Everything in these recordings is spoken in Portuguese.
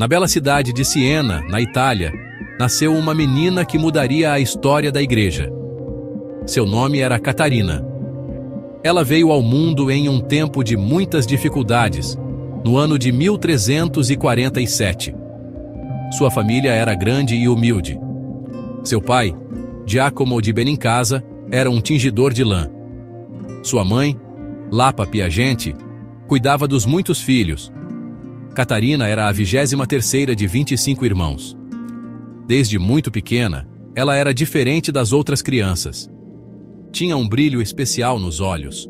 Na bela cidade de Siena, na Itália, nasceu uma menina que mudaria a história da igreja. Seu nome era Catarina. Ela veio ao mundo em um tempo de muitas dificuldades, no ano de 1347. Sua família era grande e humilde. Seu pai, Giacomo de Benincasa, era um tingidor de lã. Sua mãe, Lapa Piagente, cuidava dos muitos filhos. Catarina era a 23ª de 25 irmãos. Desde muito pequena, ela era diferente das outras crianças. Tinha um brilho especial nos olhos.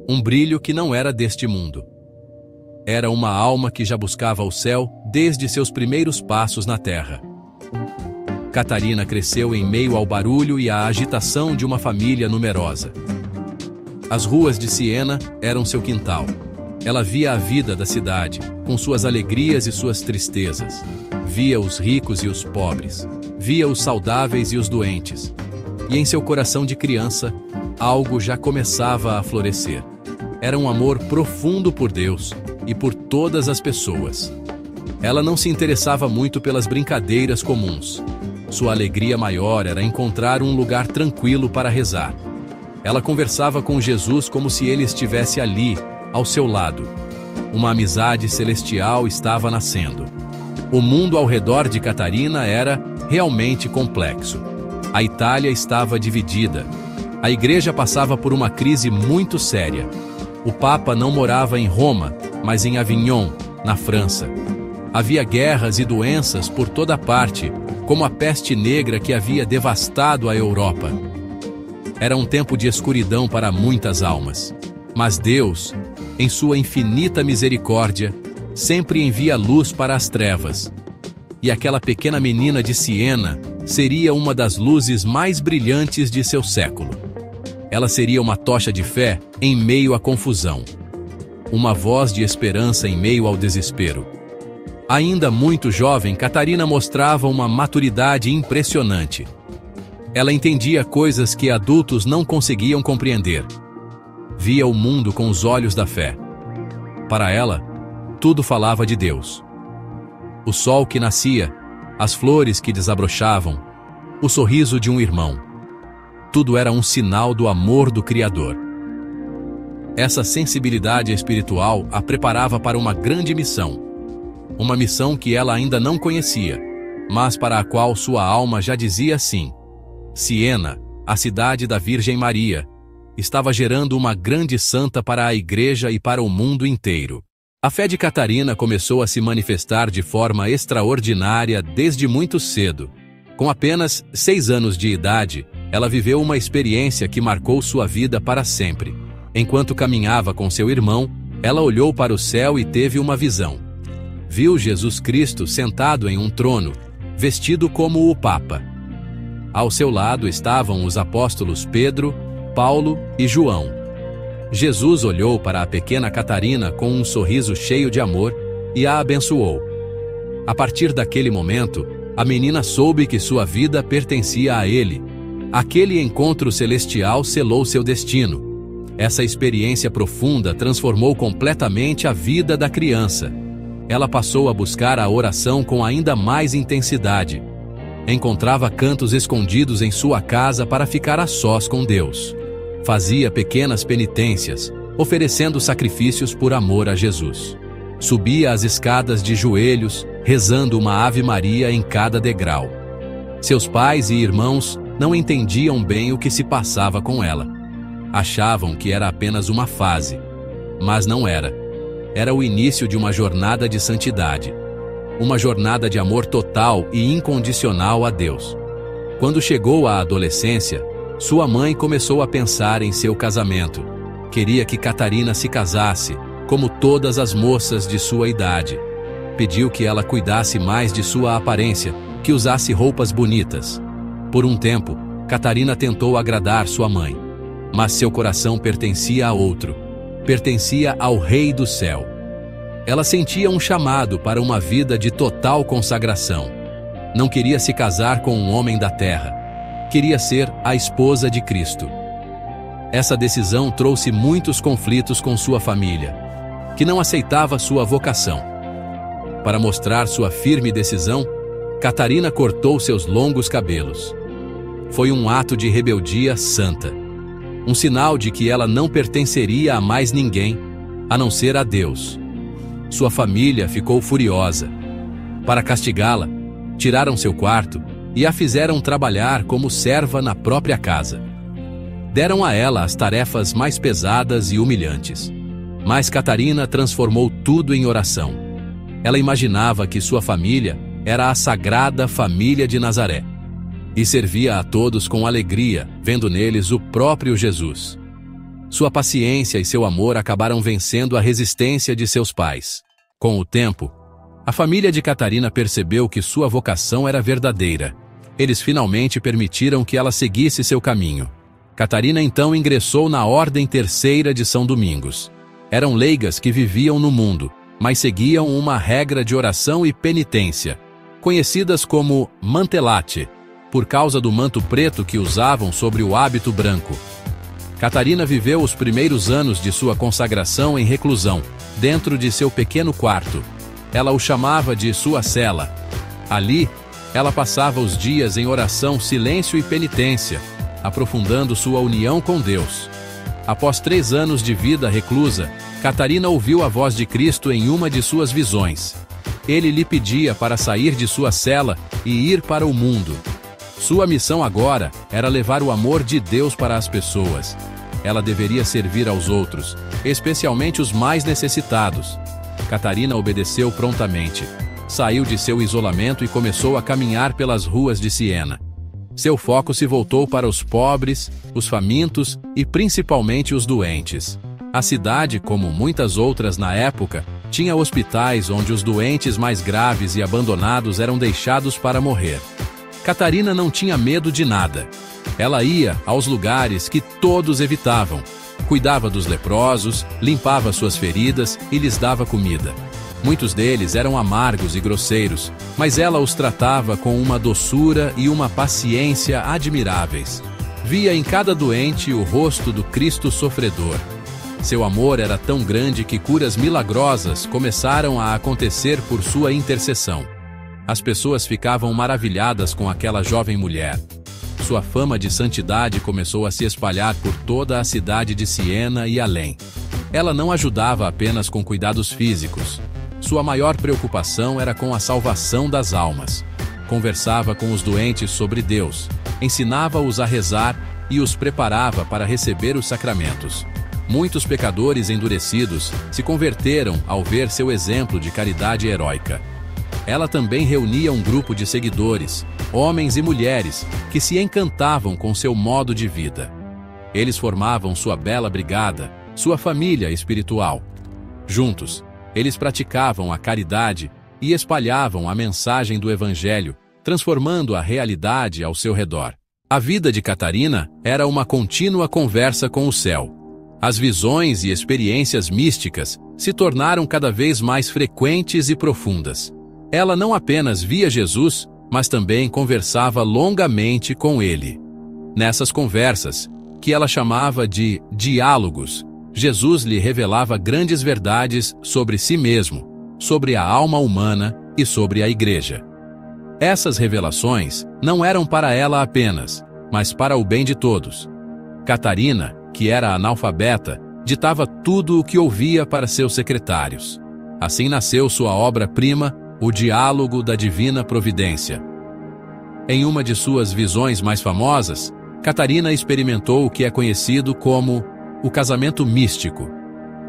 Um brilho que não era deste mundo. Era uma alma que já buscava o céu desde seus primeiros passos na terra. Catarina cresceu em meio ao barulho e à agitação de uma família numerosa. As ruas de Siena eram seu quintal. Ela via a vida da cidade, com suas alegrias e suas tristezas. Via os ricos e os pobres. Via os saudáveis e os doentes. E em seu coração de criança, algo já começava a florescer. Era um amor profundo por Deus e por todas as pessoas. Ela não se interessava muito pelas brincadeiras comuns. Sua alegria maior era encontrar um lugar tranquilo para rezar. Ela conversava com Jesus como se ele estivesse ali, ao seu lado. Uma amizade celestial estava nascendo. O mundo ao redor de Catarina era realmente complexo. A Itália estava dividida. A igreja passava por uma crise muito séria. O Papa não morava em Roma, mas em Avignon, na França. Havia guerras e doenças por toda parte, como a peste negra que havia devastado a Europa. Era um tempo de escuridão para muitas almas. Mas Deus, em sua infinita misericórdia, sempre envia luz para as trevas. E aquela pequena menina de Siena seria uma das luzes mais brilhantes de seu século. Ela seria uma tocha de fé em meio à confusão. Uma voz de esperança em meio ao desespero. Ainda muito jovem, Catarina mostrava uma maturidade impressionante. Ela entendia coisas que adultos não conseguiam compreender. Via o mundo com os olhos da fé. Para ela, tudo falava de Deus. O sol que nascia, as flores que desabrochavam, o sorriso de um irmão. Tudo era um sinal do amor do Criador. Essa sensibilidade espiritual a preparava para uma grande missão. Uma missão que ela ainda não conhecia, mas para a qual sua alma já dizia sim. Siena, a cidade da Virgem Maria, estava gerando uma grande santa para a igreja e para o mundo inteiro. A fé de Catarina começou a se manifestar de forma extraordinária desde muito cedo. Com apenas 6 anos de idade, ela viveu uma experiência que marcou sua vida para sempre. Enquanto caminhava com seu irmão, ela olhou para o céu e teve uma visão. Viu Jesus Cristo sentado em um trono, vestido como o Papa. Ao seu lado estavam os apóstolos Pedro, Paulo e João. Jesus olhou para a pequena Catarina com um sorriso cheio de amor e a abençoou. A partir daquele momento, a menina soube que sua vida pertencia a ele. Aquele encontro celestial selou seu destino. Essa experiência profunda transformou completamente a vida da criança. Ela passou a buscar a oração com ainda mais intensidade. Encontrava cantos escondidos em sua casa para ficar a sós com Deus. Fazia pequenas penitências, oferecendo sacrifícios por amor a Jesus. Subia as escadas de joelhos, rezando uma Ave Maria em cada degrau. Seus pais e irmãos não entendiam bem o que se passava com ela. Achavam que era apenas uma fase, mas não era. Era o início de uma jornada de santidade. Uma jornada de amor total e incondicional a Deus. Quando chegou à adolescência, sua mãe começou a pensar em seu casamento. Queria que Catarina se casasse, como todas as moças de sua idade. Pediu que ela cuidasse mais de sua aparência, que usasse roupas bonitas. Por um tempo, Catarina tentou agradar sua mãe. Mas seu coração pertencia a outro. Pertencia ao Rei do Céu. Ela sentia um chamado para uma vida de total consagração. Não queria se casar com um homem da terra. Queria ser a esposa de Cristo. Essa decisão trouxe muitos conflitos com sua família, que não aceitava sua vocação. Para mostrar sua firme decisão, Catarina cortou seus longos cabelos. Foi um ato de rebeldia santa, um sinal de que ela não pertenceria a mais ninguém, a não ser a Deus. Sua família ficou furiosa. Para castigá-la, tiraram seu quarto e a fizeram trabalhar como serva na própria casa. Deram a ela as tarefas mais pesadas e humilhantes. Mas Catarina transformou tudo em oração. Ela imaginava que sua família era a Sagrada Família de Nazaré e servia a todos com alegria, vendo neles o próprio Jesus. Sua paciência e seu amor acabaram vencendo a resistência de seus pais. Com o tempo, a família de Catarina percebeu que sua vocação era verdadeira. Eles finalmente permitiram que ela seguisse seu caminho. Catarina então ingressou na Ordem Terceira de São Domingos. Eram leigas que viviam no mundo, mas seguiam uma regra de oração e penitência, conhecidas como mantelate, por causa do manto preto que usavam sobre o hábito branco. Catarina viveu os primeiros anos de sua consagração em reclusão, dentro de seu pequeno quarto. Ela o chamava de sua cela. Ali, ela passava os dias em oração, silêncio e penitência, aprofundando sua união com Deus. Após 3 anos de vida reclusa, Catarina ouviu a voz de Cristo em uma de suas visões. Ele lhe pedia para sair de sua cela e ir para o mundo. Sua missão agora era levar o amor de Deus para as pessoas. Ela deveria servir aos outros, especialmente os mais necessitados. Catarina obedeceu prontamente. Saiu de seu isolamento e começou a caminhar pelas ruas de Siena. Seu foco se voltou para os pobres, os famintos e principalmente os doentes. A cidade, como muitas outras na época, tinha hospitais onde os doentes mais graves e abandonados eram deixados para morrer. Catarina não tinha medo de nada. Ela ia aos lugares que todos evitavam, cuidava dos leprosos, limpava suas feridas e lhes dava comida. Muitos deles eram amargos e grosseiros, mas ela os tratava com uma doçura e uma paciência admiráveis. Via em cada doente o rosto do Cristo sofredor. Seu amor era tão grande que curas milagrosas começaram a acontecer por sua intercessão. As pessoas ficavam maravilhadas com aquela jovem mulher. Sua fama de santidade começou a se espalhar por toda a cidade de Siena e além. Ela não ajudava apenas com cuidados físicos. Sua maior preocupação era com a salvação das almas. Conversava com os doentes sobre Deus, ensinava-os a rezar e os preparava para receber os sacramentos. Muitos pecadores endurecidos se converteram ao ver seu exemplo de caridade heróica. Ela também reunia um grupo de seguidores, homens e mulheres, que se encantavam com seu modo de vida. Eles formavam sua bela brigada, sua família espiritual. Juntos, eles praticavam a caridade e espalhavam a mensagem do Evangelho, transformando a realidade ao seu redor. A vida de Catarina era uma contínua conversa com o céu. As visões e experiências místicas se tornaram cada vez mais frequentes e profundas. Ela não apenas via Jesus, mas também conversava longamente com ele. Nessas conversas, que ela chamava de diálogos, Jesus lhe revelava grandes verdades sobre si mesmo, sobre a alma humana e sobre a Igreja. Essas revelações não eram para ela apenas, mas para o bem de todos. Catarina, que era analfabeta, ditava tudo o que ouvia para seus secretários. Assim nasceu sua obra-prima, O Diálogo da Divina Providência. Em uma de suas visões mais famosas, Catarina experimentou o que é conhecido como o casamento místico.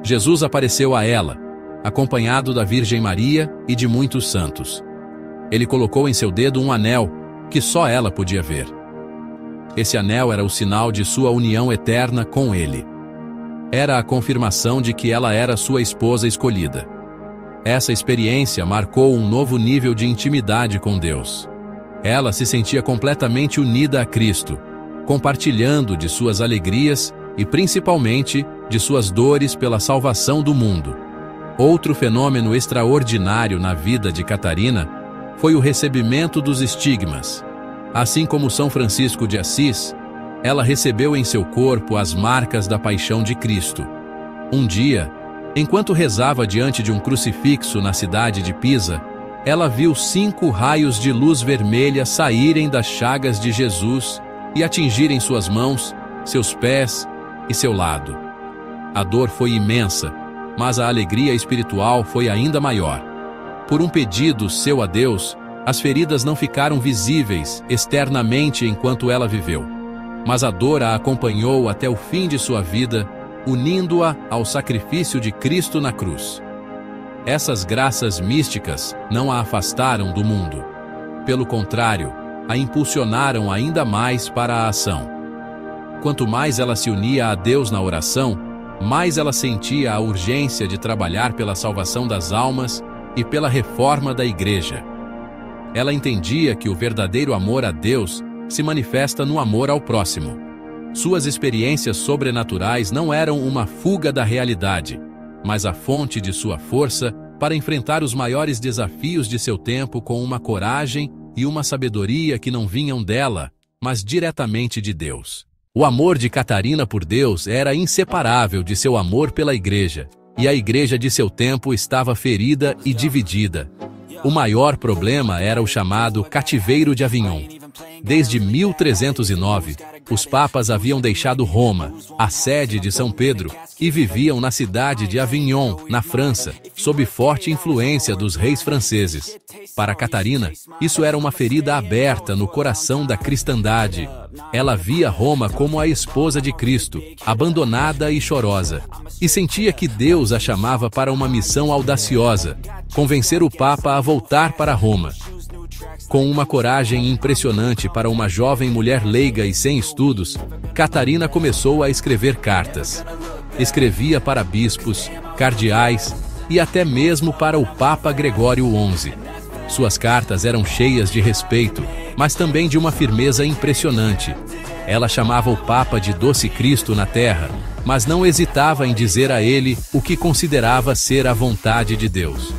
Jesus apareceu a ela, acompanhado da Virgem Maria e de muitos santos. Ele colocou em seu dedo um anel que só ela podia ver. Esse anel era o sinal de sua união eterna com ele. Era a confirmação de que ela era sua esposa escolhida. Essa experiência marcou um novo nível de intimidade com Deus. Ela se sentia completamente unida a Cristo, compartilhando de suas alegrias e principalmente de suas dores pela salvação do mundo. Outro fenômeno extraordinário na vida de Catarina foi o recebimento dos estigmas. Assim como São Francisco de Assis, ela recebeu em seu corpo as marcas da paixão de Cristo. Um dia, Enquanto rezava diante de um crucifixo na cidade de Pisa, ela viu 5 raios de luz vermelha saírem das chagas de Jesus e atingirem suas mãos, seus pés e seu lado. A dor foi imensa, mas a alegria espiritual foi ainda maior. Por um pedido seu a Deus, as feridas não ficaram visíveis externamente enquanto ela viveu, mas a dor a acompanhou até o fim de sua vida, unindo-a ao sacrifício de Cristo na cruz. Essas graças místicas não a afastaram do mundo. Pelo contrário, a impulsionaram ainda mais para a ação. Quanto mais ela se unia a Deus na oração, mais ela sentia a urgência de trabalhar pela salvação das almas e pela reforma da Igreja. Ela entendia que o verdadeiro amor a Deus se manifesta no amor ao próximo. Suas experiências sobrenaturais não eram uma fuga da realidade, mas a fonte de sua força para enfrentar os maiores desafios de seu tempo com uma coragem e uma sabedoria que não vinham dela, mas diretamente de Deus. O amor de Catarina por Deus era inseparável de seu amor pela Igreja, e a Igreja de seu tempo estava ferida e dividida. O maior problema era o chamado Cativeiro de Avignon. Desde 1309, os papas haviam deixado Roma, a sede de São Pedro, e viviam na cidade de Avignon, na França, sob forte influência dos reis franceses. Para Catarina, isso era uma ferida aberta no coração da cristandade. Ela via Roma como a esposa de Cristo, abandonada e chorosa, e sentia que Deus a chamava para uma missão audaciosa, convencer o Papa a voltar para Roma. Com uma coragem impressionante para uma jovem mulher leiga e sem estudos, Catarina começou a escrever cartas. Escrevia para bispos, cardeais e até mesmo para o Papa Gregório XI. Suas cartas eram cheias de respeito, mas também de uma firmeza impressionante. Ela chamava o Papa de Doce Cristo na Terra, mas não hesitava em dizer a ele o que considerava ser a vontade de Deus.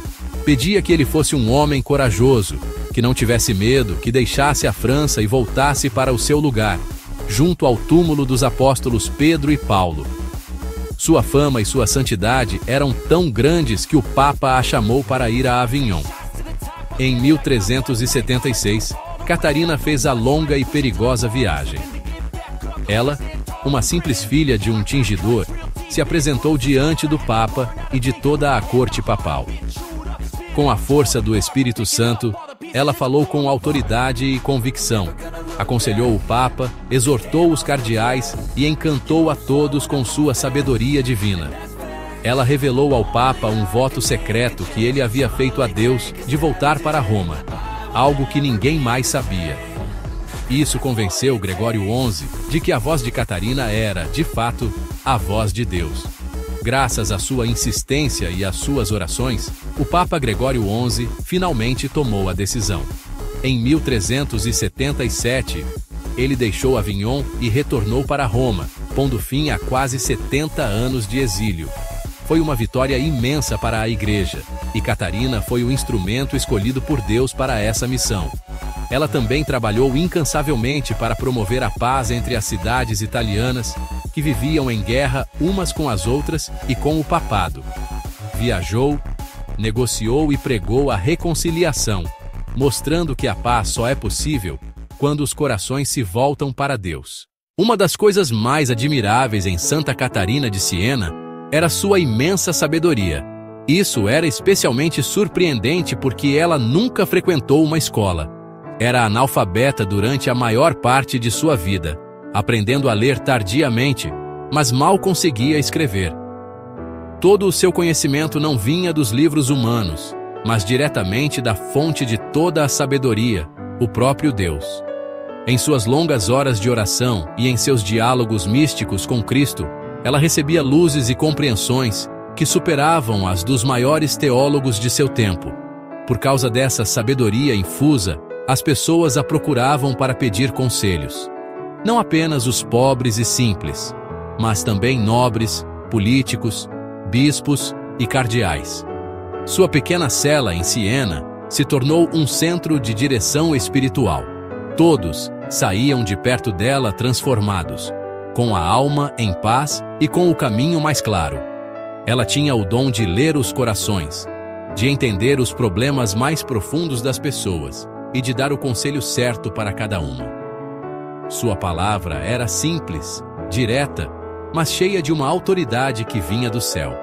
Pedia que ele fosse um homem corajoso, que não tivesse medo, que deixasse a França e voltasse para o seu lugar, junto ao túmulo dos apóstolos Pedro e Paulo. Sua fama e sua santidade eram tão grandes que o Papa a chamou para ir a Avignon. Em 1376, Catarina fez a longa e perigosa viagem. Ela, uma simples filha de um tingidor, se apresentou diante do Papa e de toda a corte papal. Com a força do Espírito Santo, ela falou com autoridade e convicção, aconselhou o Papa, exortou os cardeais e encantou a todos com sua sabedoria divina. Ela revelou ao Papa um voto secreto que ele havia feito a Deus de voltar para Roma, algo que ninguém mais sabia. Isso convenceu Gregório XI de que a voz de Catarina era, de fato, a voz de Deus. Graças à sua insistência e às suas orações, o Papa Gregório XI finalmente tomou a decisão. Em 1377, ele deixou Avignon e retornou para Roma, pondo fim a quase 70 anos de exílio. Foi uma vitória imensa para a Igreja, e Catarina foi o instrumento escolhido por Deus para essa missão. Ela também trabalhou incansavelmente para promover a paz entre as cidades italianas, que viviam em guerra umas com as outras e com o papado. Viajou, negociou e pregou a reconciliação, mostrando que a paz só é possível quando os corações se voltam para Deus. Uma das coisas mais admiráveis em Santa Catarina de Siena era sua imensa sabedoria. Isso era especialmente surpreendente porque ela nunca frequentou uma escola. Era analfabeta durante a maior parte de sua vida, aprendendo a ler tardiamente, mas mal conseguia escrever. Todo o seu conhecimento não vinha dos livros humanos, mas diretamente da fonte de toda a sabedoria, o próprio Deus. Em suas longas horas de oração e em seus diálogos místicos com Cristo, ela recebia luzes e compreensões que superavam as dos maiores teólogos de seu tempo. Por causa dessa sabedoria infusa, as pessoas a procuravam para pedir conselhos. Não apenas os pobres e simples, mas também nobres, políticos, bispos e cardeais. Sua pequena cela em Siena se tornou um centro de direção espiritual. Todos saíam de perto dela transformados, com a alma em paz e com o caminho mais claro. Ela tinha o dom de ler os corações, de entender os problemas mais profundos das pessoas e de dar o conselho certo para cada uma. Sua palavra era simples, direta, mas cheia de uma autoridade que vinha do céu.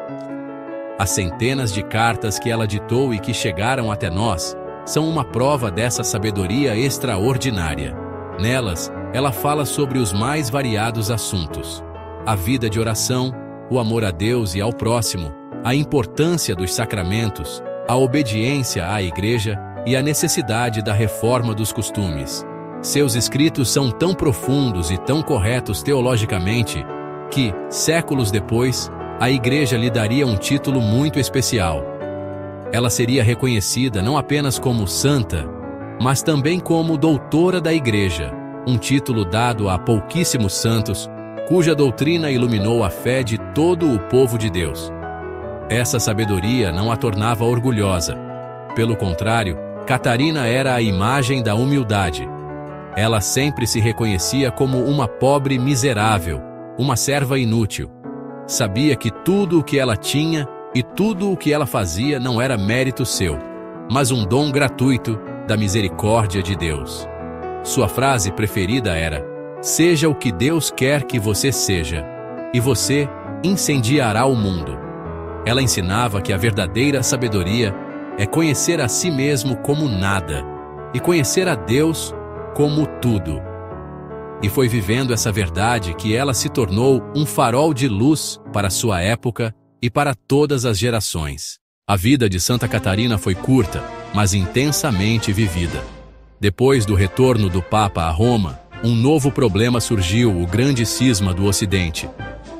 As centenas de cartas que ela ditou e que chegaram até nós são uma prova dessa sabedoria extraordinária. Nelas, ela fala sobre os mais variados assuntos: a vida de oração, o amor a Deus e ao próximo, a importância dos sacramentos, a obediência à Igreja e a necessidade da reforma dos costumes. Seus escritos são tão profundos e tão corretos teologicamente que, séculos depois, a Igreja lhe daria um título muito especial. Ela seria reconhecida não apenas como santa, mas também como doutora da Igreja, um título dado a pouquíssimos santos, cuja doutrina iluminou a fé de todo o povo de Deus. Essa sabedoria não a tornava orgulhosa. Pelo contrário, Catarina era a imagem da humildade. Ela sempre se reconhecia como uma pobre miserável, uma serva inútil. Sabia que tudo o que ela tinha e tudo o que ela fazia não era mérito seu, mas um dom gratuito da misericórdia de Deus. Sua frase preferida era: "Seja o que Deus quer que você seja, e você incendiará o mundo." Ela ensinava que a verdadeira sabedoria é conhecer a si mesmo como nada e conhecer a Deus como tudo. E foi vivendo essa verdade que ela se tornou um farol de luz para sua época e para todas as gerações. A vida de Santa Catarina foi curta, mas intensamente vivida. Depois do retorno do Papa a Roma, um novo problema surgiu: o grande cisma do Ocidente.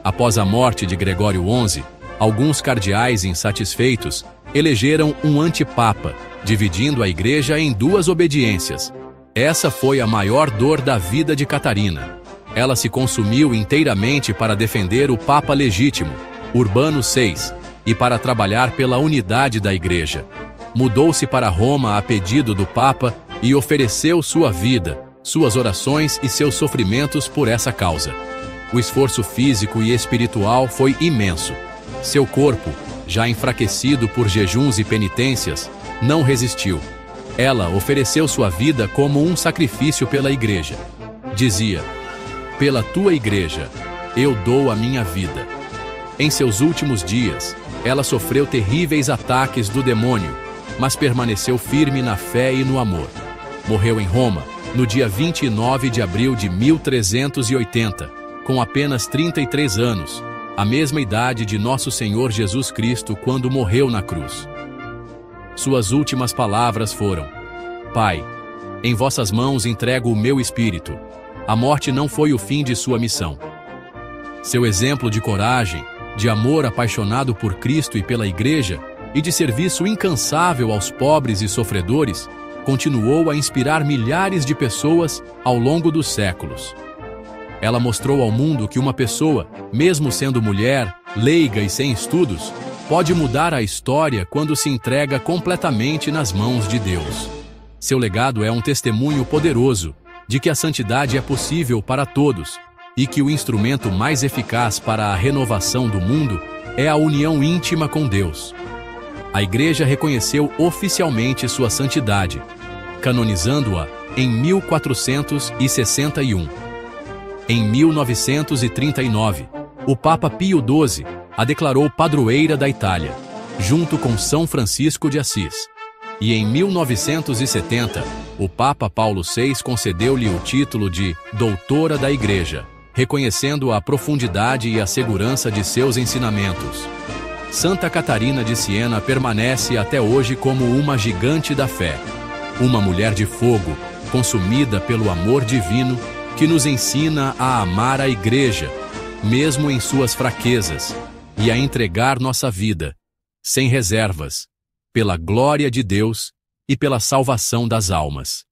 Após a morte de Gregório XI, alguns cardeais insatisfeitos elegeram um antipapa, dividindo a Igreja em duas obediências. Essa foi a maior dor da vida de Catarina. Ela se consumiu inteiramente para defender o Papa legítimo, Urbano VI, e para trabalhar pela unidade da Igreja. Mudou-se para Roma a pedido do Papa e ofereceu sua vida, suas orações e seus sofrimentos por essa causa. O esforço físico e espiritual foi imenso. Seu corpo, já enfraquecido por jejuns e penitências, não resistiu. Ela ofereceu sua vida como um sacrifício pela Igreja. Dizia: "Pela tua Igreja, eu dou a minha vida." Em seus últimos dias, ela sofreu terríveis ataques do demônio, mas permaneceu firme na fé e no amor. Morreu em Roma, no dia 29 de abril de 1380, com apenas 33 anos, a mesma idade de Nosso Senhor Jesus Cristo quando morreu na cruz. Suas últimas palavras foram: "Pai, em vossas mãos entrego o meu espírito." A morte não foi o fim de sua missão. Seu exemplo de coragem, de amor apaixonado por Cristo e pela Igreja, e de serviço incansável aos pobres e sofredores, continuou a inspirar milhares de pessoas ao longo dos séculos. Ela mostrou ao mundo que uma pessoa, mesmo sendo mulher, leiga e sem estudos, pode mudar a história quando se entrega completamente nas mãos de Deus. Seu legado é um testemunho poderoso de que a santidade é possível para todos e que o instrumento mais eficaz para a renovação do mundo é a união íntima com Deus. A Igreja reconheceu oficialmente sua santidade, canonizando-a em 1461. Em 1939, o Papa Pio XII a declarou padroeira da Itália, junto com São Francisco de Assis. E em 1970, o Papa Paulo VI concedeu-lhe o título de Doutora da Igreja, reconhecendo a profundidade e a segurança de seus ensinamentos. Santa Catarina de Siena permanece até hoje como uma gigante da fé, uma mulher de fogo, consumida pelo amor divino, que nos ensina a amar a Igreja, mesmo em suas fraquezas, e a entregar nossa vida, sem reservas, pela glória de Deus e pela salvação das almas.